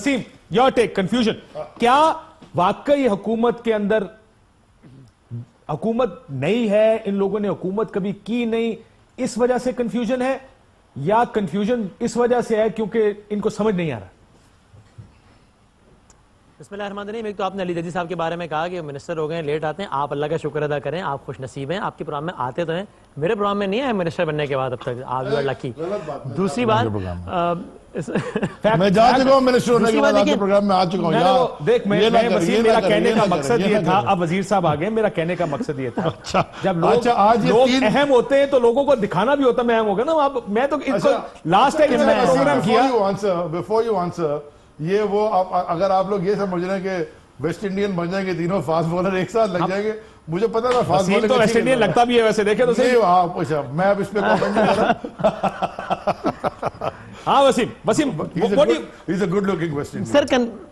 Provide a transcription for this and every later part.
Wasim, your take, confusion क्या वाकई हुकूमत के अंदर हुकूमत नहीं है, इन लोगों ने हुकूमत कभी की नहीं, इस वजह से कंफ्यूजन है, या कंफ्यूजन इस वजह से है क्योंकि इनको समझ नहीं आ रहा? बिस्मिल्लाहिर्रहमानिर्रहीम। एक तो आपने अली जजी साहब के बारे में कहा कि मिनिस्टर हो गए, लेट आते हैं। आप अल्लाह का शुक्र अदा करें, आप खुश नसीब हैं, आपके प्रोग्राम में आते तो हैं। मेरे प्रोग्राम में नहीं है मिनिस्टर बनने के बाद अब तक, आप यू आर लकी। दूसरी बात, मैं जा चुका हूं मिनिस्टर होने के बाद, आपके प्रोग्राम में आ चुका हूं यार। देख, मेरा कहने का मकसद ये था, अब वजीर साहब आ गए, मेरा कहने का मकसद ये था, जब लोग अहम होते हैं तो लोगों को दिखाना भी होता है मैं अहम हो गया ना। अब मैं तो लास्ट टाइम प्रोग्राम किया। बिफोर यू आंसर, ये वो अगर आप लोग ये समझ रहे हैं कि वेस्ट इंडियन बन जाएंगे, तीनों फास्ट बॉलर एक साथ लग जाएंगे, मुझे पता था फास्ट बॉलर तो वेस्ट इंडियन लगता भी है वैसे, देखे तो सही। मैं अब इस पे कमेंट नहीं कर रहा। हाँ Wasim, he's a good looking West Indian. Sir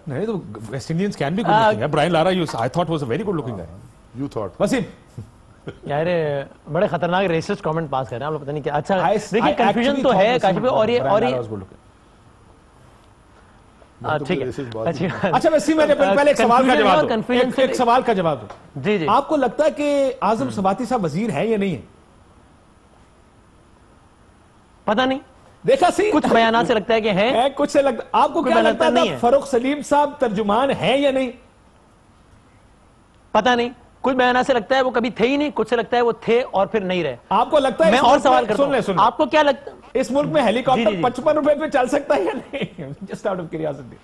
नहीं तो West Indians can be good looking. Brian Lara I thought was a very good looking guy. You thought. Wasim यार बड़े खतरनाक रेसिस्ट कमेंट पास कर रहे हैं आप लोग, पता नहीं क्या। अच्छा देखिए, कंफ्यूजन तो है काशिफ, और ये ठीक है। अच्छा वैसे मैंने पहले एक सवाल का जवाब दो, एक सवाल का जवाब दो। जी जी, आपको लगता है कि आजम सवाती साहब वजीर है या नहीं है? पता नहीं, देखा सी कुछ बयानात से लगता है कि है, कुछ से लगता। आपको क्या लगता है फरूख सलीम साहब तर्जुमान है या नहीं? पता नहीं, कुछ बयानात से लगता है वो कभी थे ही नहीं, कुछ से लगता है वो थे और फिर नहीं रहे। आपको लगता है? मैं और सवाल करता हूं, आपको क्या लगता है इस मुल्क में हेलीकॉप्टर 55 रुपए पे चल सकता है या नहीं? Just out of curiosity.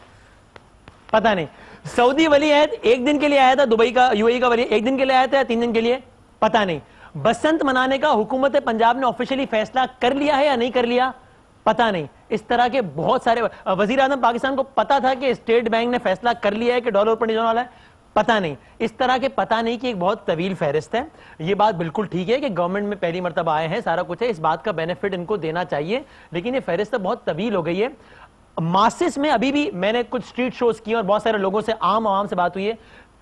पता नहीं। सऊदी वली अहद एक दिन के लिए आया था, दुबई का यूएई का वली एक दिन के लिए आया था या 3 दिन के लिए, पता नहीं। बसंत मनाने का हुकूमत पंजाब ने ऑफिशियली फैसला कर लिया है या नहीं कर लिया, पता नहीं। इस तरह के बहुत सारे वजीर आजम पाकिस्तान को पता था कि स्टेट बैंक ने फैसला कर लिया है कि डॉलर ऊपर नहीं जाने वाला है, पता नहीं। इस तरह के पता नहीं की एक बहुत तवील फहरिस्त है। ये बात बिल्कुल ठीक है कि गवर्नमेंट में पहली मर्तबा आए हैं, सारा कुछ है, इस बात का बेनिफिट इनको देना चाहिए, लेकिन ये फहरिस्त बहुत तवील हो गई है। मासिस में अभी भी मैंने कुछ स्ट्रीट शोज किए और बहुत सारे लोगों से, आम आवाम से बात हुई है,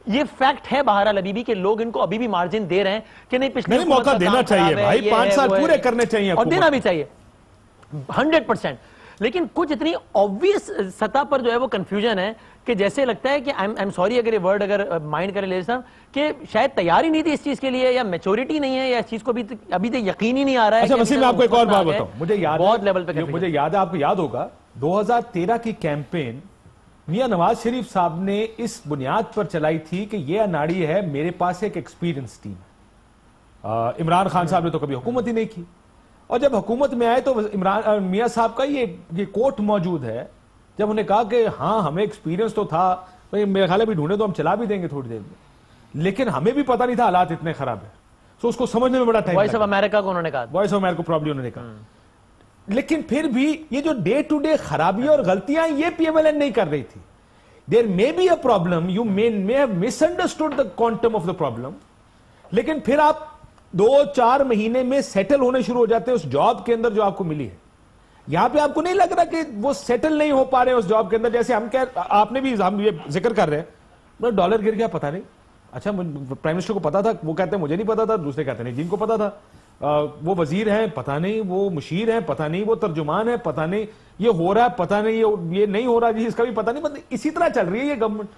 ये फैक्ट है बहरहाल अभी भी कि लोग इनको अभी भी मार्जिन दे रहे हैं कि नहीं, पिछले मौका देना चाहिए भाई, 5 साल पूरे करने चाहिए और देना भी चाहिए 100%। लेकिन कुछ इतनी ऑब्वियस सतह पर जो है वो कंफ्यूजन है कि जैसे लगता है कि आई एम सॉरी अगर ये वर्ड अगर माइंड करे ले साहब, कि शायद तैयारी नहीं थी इस चीज के लिए, या मैच्योरिटी नहीं है, या इस चीज को अभी तक यकीन ही नहीं आ रहा है। अच्छा वसीम, मैं आपको एक और बात बताऊं, मुझे याद बहुत लेवल पे, मुझे याद है, आपको याद होगा 2013 की कैंपेन मियां नवाज शरीफ साहब ने इस बुनियाद पर चलाई थी कि ये अनाड़ी है, मेरे पास एक एक्सपीरियंस टीम। इमरान खान साहब ने तो कभी हुकूमत ही नहीं की, और जब हुकूमत में आए तो इमरान मियां साहब का ये कोट मौजूद है, जब उन्हें कहा कि हाँ हमें एक्सपीरियंस तो था, मेरे ख्याल भी ढूंढे तो हम चला भी देंगे थोड़ी देर में, लेकिन हमें भी पता नहीं था हालात इतने खराब है, तो उसको समझने में बड़ा टाइम। वॉइस ऑफ अमेरिका को उन्होंने कहा, वॉइस ऑफ अमेरिका प्रॉब्लम उन्होंने कहा, लेकिन फिर भी ये जो डे टू डे खराबियां और गलतियां ये पीएमएलएन नहीं कर रही थी। There may be a problem, you may have misunderstood the quantum of the problem, लेकिन फिर आप 2-4 महीने में सेटल होने शुरू हो जाते हैं उस जॉब के अंदर जो आपको मिली है। यहां पे आपको नहीं लग रहा कि वो सेटल नहीं हो पा रहे हैं उस जॉब के अंदर? जैसे हम आपने भी हम ये जिक्र कर रहे हैं, डॉलर गिर गया पता नहीं, अच्छा प्राइम मिनिस्टर को पता था, वो कहते हैं मुझे नहीं पता था, दूसरे कहते नहीं जिनको पता था, वो वजीर हैं पता नहीं, वो मुशीर हैं पता नहीं, वो तर्जुमान है पता नहीं, ये हो रहा है पता नहीं, ये नहीं हो रहा जी, इसका भी पता नहीं, मतलब इसी तरह चल रही है ये गवर्नमेंट।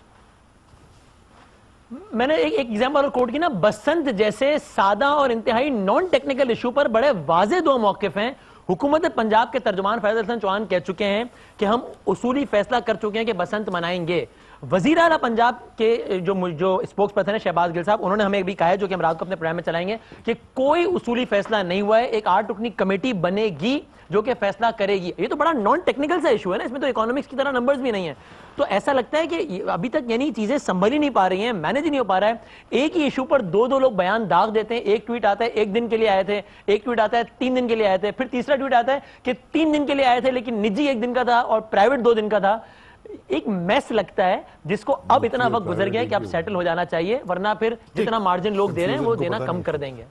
मैंने एक एग्जाम्पल और कोट की ना, बसंत जैसे सादा और इंतहाई नॉन टेक्निकल इशू पर बड़े वाजे 2 मौकिफ हैं। हुकूमत पंजाब के तर्जुमान फैजल हसन चौहान कह चुके हैं कि हम उसूली फैसला कर चुके हैं कि बसंत मनाएंगे। वजीर आला पंजाब के जो स्पोक्स पर्सन है शहबाज गिल साहब, उन्होंने हमें भी कहा है, जो कि हम रात को अपने प्रोग्राम में चलाएंगे, कि कोई उसूली फैसला नहीं हुआ है, एक 8 रुकनी कमेटी बनेगी जो कि फैसला करेगी। ये तो बड़ा नॉन टेक्निकल सा इशू है ना, इसमें तो इकोनॉमिक्स की तरह नंबर्स भी नहीं है। तो ऐसा लगता है कि अभी तक यानी चीजें संभल ही नहीं पा रही हैं, मैनेज ही नहीं हो पा रहा है। एक ही इशू पर 2 लोग बयान दाग देते हैं, एक ट्वीट आता है 1 दिन के लिए आए थे, एक ट्वीट आता है 3 दिन के लिए आए थे, फिर तीसरा ट्वीट आता है कि 3 दिन के लिए आए थे लेकिन निजी 1 दिन का था और प्राइवेट 2 दिन का था। एक मैस लगता है जिसको अब इतना वक्त गुजर गया है कि अब सेटल हो जाना चाहिए, वरना फिर जितना मार्जिन लोग दे रहे हैं वो देना कम कर देंगे।